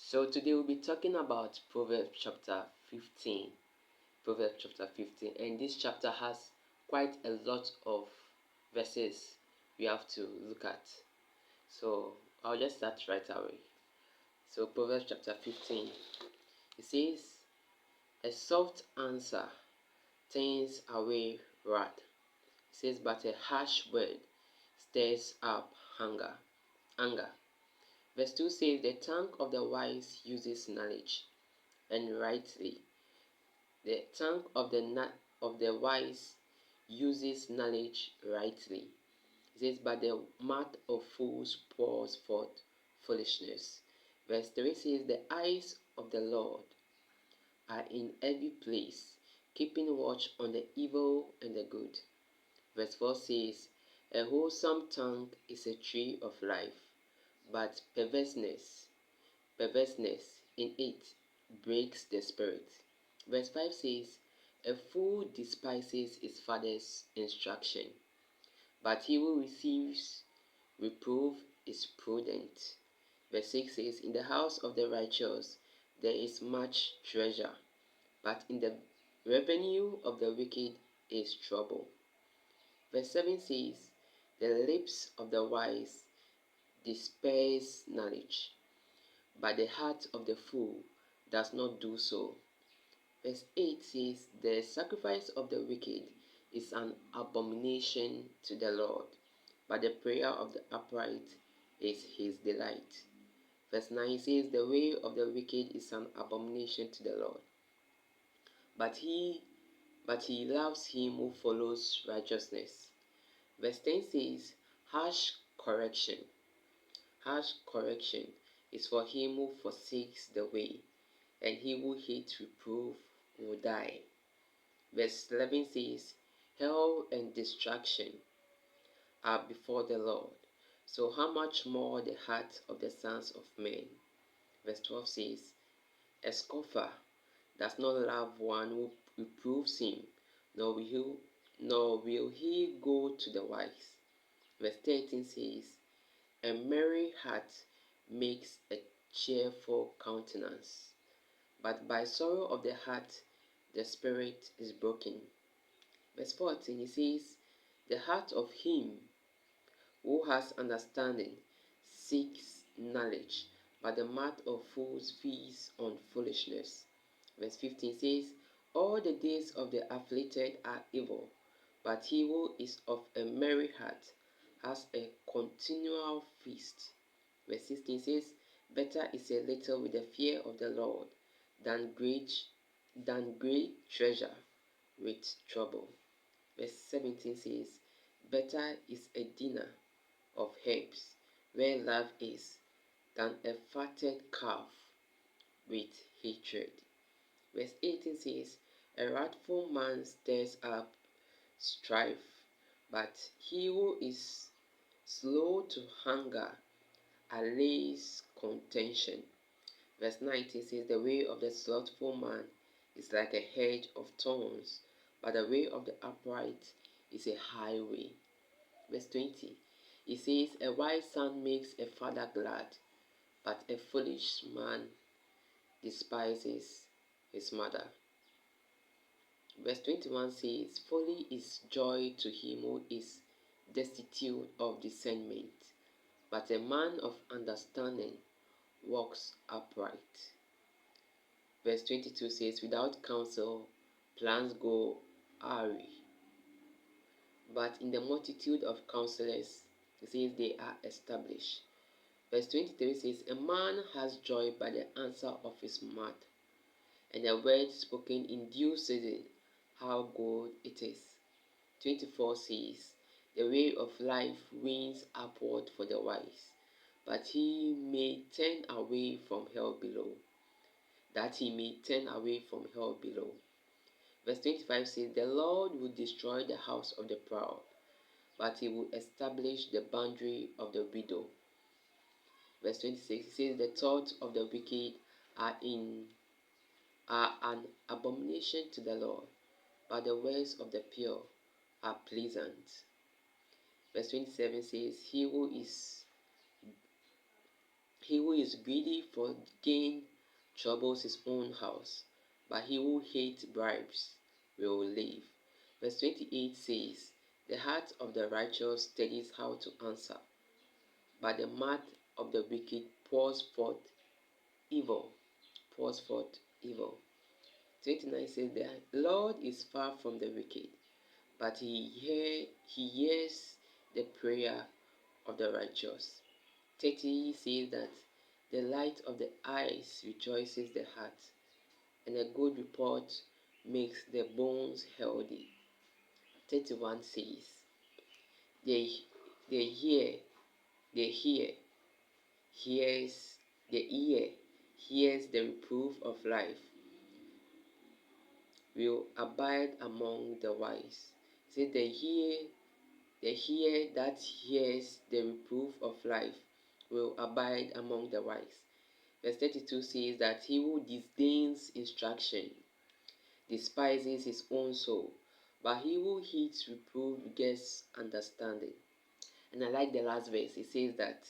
So today we'll be talking about Proverbs chapter 15. Proverbs chapter 15, and this chapter has quite a lot of verses we have to look at. So I'll just start right away. So Proverbs chapter 15, it says, "A soft answer turns away wrath." It says, "But a harsh word stirs up Anger. Verse 2 says, "The tongue of the wise uses knowledge, and rightly. The tongue of the wise uses knowledge rightly." It says, "But the mouth of fools pours forth foolishness." Verse 3 says, "The eyes of the Lord are in every place, keeping watch on the evil and the good." Verse 4 says, "A wholesome tongue is a tree of life, but perverseness in it breaks the spirit." Verse 5 says, "A fool despises his father's instruction, but he who receives reproof is prudent." Verse 6 says, "In the house of the righteous there is much treasure, but in the revenue of the wicked is trouble." Verse 7 says, "The lips of the wise disperse knowledge, but the heart of the fool does not do so." Verse 8 says, "The sacrifice of the wicked is an abomination to the Lord, but the prayer of the upright is his delight." Verse 9 says, "The way of the wicked is an abomination to the Lord, but he loves him who follows righteousness." Verse 10 says, Harsh correction is for him who forsakes the way, and he who hates reproof will die." Verse 11 says, "Hell and destruction are before the Lord, so how much more the heart of the sons of men." Verse 12 says, "A scoffer does not love one who reproves him, nor will he go to the wise." Verse 13 says, "A merry heart makes a cheerful countenance, but by sorrow of the heart the spirit is broken." Verse 14 it says, "The heart of him who has understanding seeks knowledge, but the mouth of fools feeds on foolishness." Verse 15 says, "All the days of the afflicted are evil, but he who is of a merry heart has a continual feast." Verse 16 says, "Better is a little with the fear of the Lord than great treasure with trouble." Verse 17 says, "Better is a dinner of herbs where love is than a fatted calf with hatred." Verse 18 says, "A wrathful man stirs up strife, but he who is slow to anger allays contention." Verse 19 says, "The way of the slothful man is like a hedge of thorns, but the way of the upright is a highway." Verse 20, it says, "A wise son makes a father glad, but a foolish man despises his mother." Verse 21 says, "Folly is joy to him who is destitute of discernment, but a man of understanding walks upright." Verse 22 says, "Without counsel, plans go awry, but in the multitude of counselors, it says they are established." Verse 23 says, "A man has joy by the answer of his mouth, and a word spoken in due season, how good it is." 24 says, "The way of life wins upward for the wise, but he may turn away from hell below. That he may turn away from hell below." Verse 25 says, "The Lord will destroy the house of the proud, but he will establish the boundary of the widow." Verse 26 says, "The thoughts of the wicked are an abomination to the Lord, but the words of the pure are pleasant." Verse 27 says, He who is greedy for gain troubles his own house, but he who hates bribes will live. Verse 28 says, the heart of the righteous studies how to answer, but the mouth of the wicked pours forth evil. Pours forth evil. 29 says, the Lord is far from the wicked, but he hears the prayer of the righteous. 30 says that the light of the eyes rejoices the heart, and a good report makes the bones healthy. 31 says, they, they hear, they hear, hears, the ear hears the reproof of life, will abide among the wise. Say, the ear that hears the reproof of life will abide among the wise. Verse 32 says that he who disdains instruction despises his own soul, but he who heeds reproof gets understanding. And I like the last verse. It says that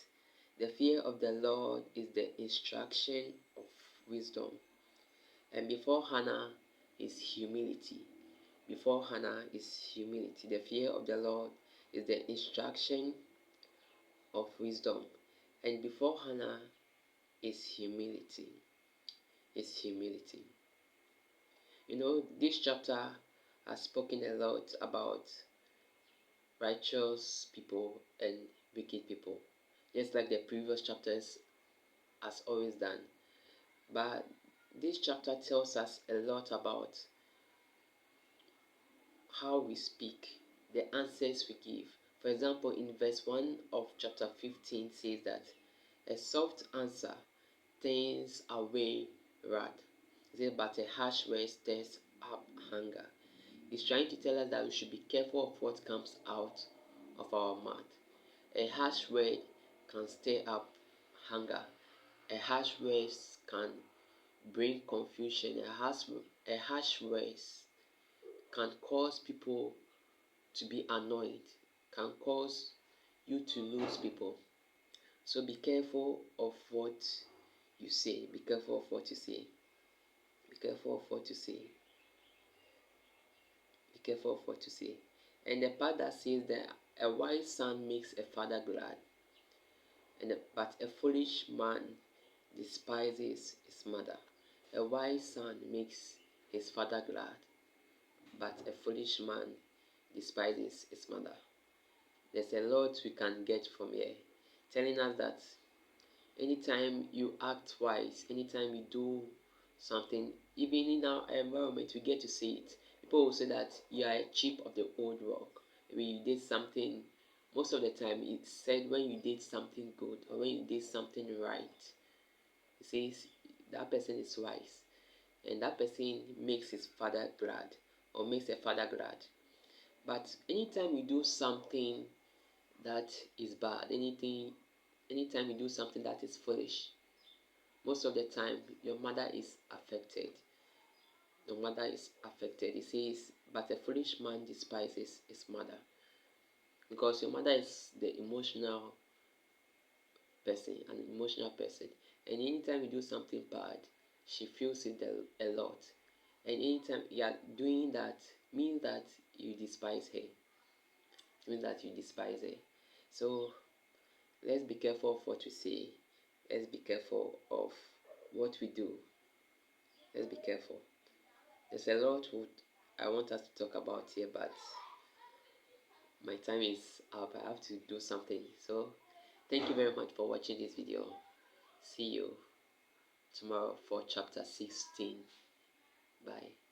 the fear of the Lord is the instruction of wisdom. And before Hannah is humility. Before Hannah is humility. The fear of the Lord is the instruction of wisdom. And before Hannah is humility. Is humility. You know, this chapter has spoken a lot about righteous people and wicked people, just like the previous chapters has always done. But this chapter tells us a lot about how we speak, the answers we give. For example, in verse 1 of chapter 15 says that a soft answer turns away wrath, but a harsh word stirs up hunger. He's trying to tell us that we should be careful of what comes out of our mouth. A harsh word can stir up hunger. A harsh word can bring confusion. A harsh word can cause people to be annoyed, can cause you to lose people. So be careful of what you say. Be careful of what you say. Be careful of what you say. Be careful of what you say. And the part that says that a wise son makes a father glad, but a foolish man despises his mother. A wise son makes his father glad, but a foolish man despises his mother. There's a lot we can get from here, telling us that anytime you act wise, anytime you do something, even in our environment, we get to see it. People will say that you are a chip of the old rock. When you did something, most of the time it's said when you did something good or when you did something right, it says that person is wise and that person makes his father glad or makes a father glad. But anytime you do something that is bad, anytime you do something that is foolish, most of the time your mother is affected. Your mother is affected. It says, but a foolish man despises his mother. Because your mother is the emotional person, an emotional person. And anytime you do something bad, she feels it a lot. And anytime you are doing that, means that you despise her. Means that you despise her. So let's be careful of what we say. Let's be careful of what we do. Let's be careful. There's a lot I want us to talk about here, but my time is up. I have to do something. So thank you very much for watching this video. See you tomorrow for chapter 16. Bye.